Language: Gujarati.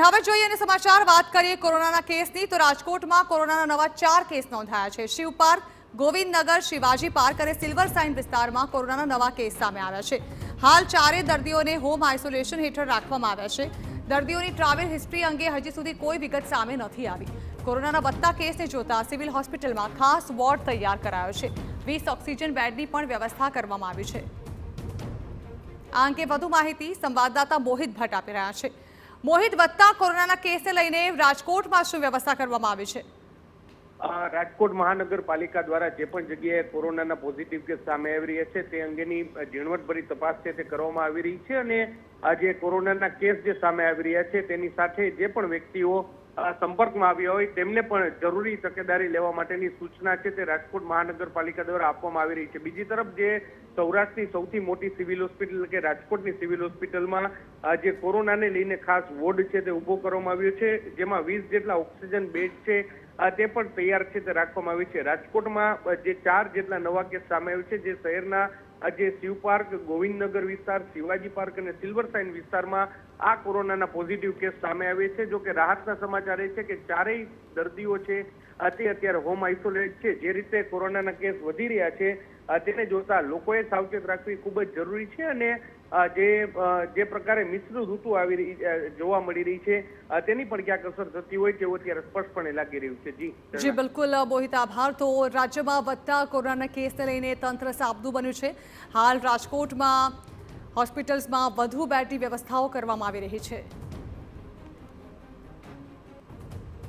હવે જોઈએ અને સમાચાર વાત કરીએ કોરોનાના કેસની તો રાજકોટમાં કોરોનાના નવા 4 કેસ નોંધાયા છે। શિવ પાર્ક, ગોવિંદનગર, શિવાજી પાર્ક અને સિલ્વર સાઇન વિસ્તારમાં કોરોનાના નવા કેસ સામે આવ્યા છે। હાલ 4 દર્દીઓને હોમ આઇસોલેશન હેઠળ રાખવામાં આવ્યા છે। દર્દીઓની ટ્રાવેલ હિસ્ટ્રી અંગે હજી સુધી કોઈ વિગત સામે નથી આવી। કોરોનાના વધતા કેસને જોતા સિવિલ હોસ્પિટલમાં ખાસ વોર્ડ તૈયાર કરાયો છે। 20 ઓક્સિજન બેડની પણ વ્યવસ્થા કરવામાં આવી છે। આ અંગે વધુ માહિતી સંવાદદાતા મોહિત ભટ્ટ આપી રહ્યા છે। મોહિત, વધતા કોરોનાના કેસને લઈને રાજકોટમાં શું વ્યવસ્થા કરવામાં આવી છે? રાજકોટ મહાનગરપાલિકા દ્વારા જે પણ જગ્યાએ કોરોનાના પોઝિટિવ કેસ સામે આવી રહ્યા છે તે અંગેની ઝીણવટભરી તપાસ છે તે કરવામાં આવી રહી છે અને આજે કોરોનાના કેસ જે સામે આવી રહ્યા છે તેની સાથે જે પણ વ્યક્તિઓ સંપર્કમાં આવ્યા હોય તેમને પણ જરૂરી તકેદારી લેવા માટેની સૂચના છે તે રાજકોટ મહાનગરપાલિકા દ્વારા આપવામાં આવી રહી છે। બીજી તરફ જે સૌરાષ્ટ્રની સૌથી મોટી સિવિલ હોસ્પિટલ કે રાજકોટની સિવિલ હોસ્પિટલમાં જે કોરોનાને લઈને ખાસ વોર્ડ છે તે ઊભો કરવામાં આવ્યો છે, જેમાં 20 જેટલા ઓક્સિજન બેડ છે તે પણ તૈયાર છે તે રાખવામાં આવી છે। રાજકોટમાં જે 4 જેટલા નવા કેસ સામે આવ્યા છે જે શહેરના જે શિવ પાર્ક, ગોવિંદનગર વિસ્તાર, શિવાજી પાર્ક અને સિલ્વર સાઇન વિસ્તારમાં આ કોરોનાના પોઝિટિવ કેસ સામે આવે છે। જો કે રાહતના સમાચાર એ છે કે 4 દર્દીઓ છે તે અત્યારે હોમ આઇસોલેટ છે। જે રીતે કોરોનાના કેસ વધી રહ્યા છે તેને જોતા લોકોએ સાવચેત રાખવી ખૂબ જ જરૂરી છે અને જે પ્રકારે મિશ્ર ઋતુ આવી રહી જોવા મળી રહી છે તેની પણ ક્યાંક અસર થતી હોય તેવું અત્યારે સ્પષ્ટપણે લાગી રહ્યું છે। જી બિલકુલ મોહિત, આભાર। તો રાજ્યમાં વધતા કોરોનાના કેસને લઈને તંત્ર સાબદું બન્યું છે। હાલ રાજકોટમાં હોસ્પિટલ્સમાં વધુ બેડની વ્યવસ્થાઓ કરવામાં આવી રહી છે।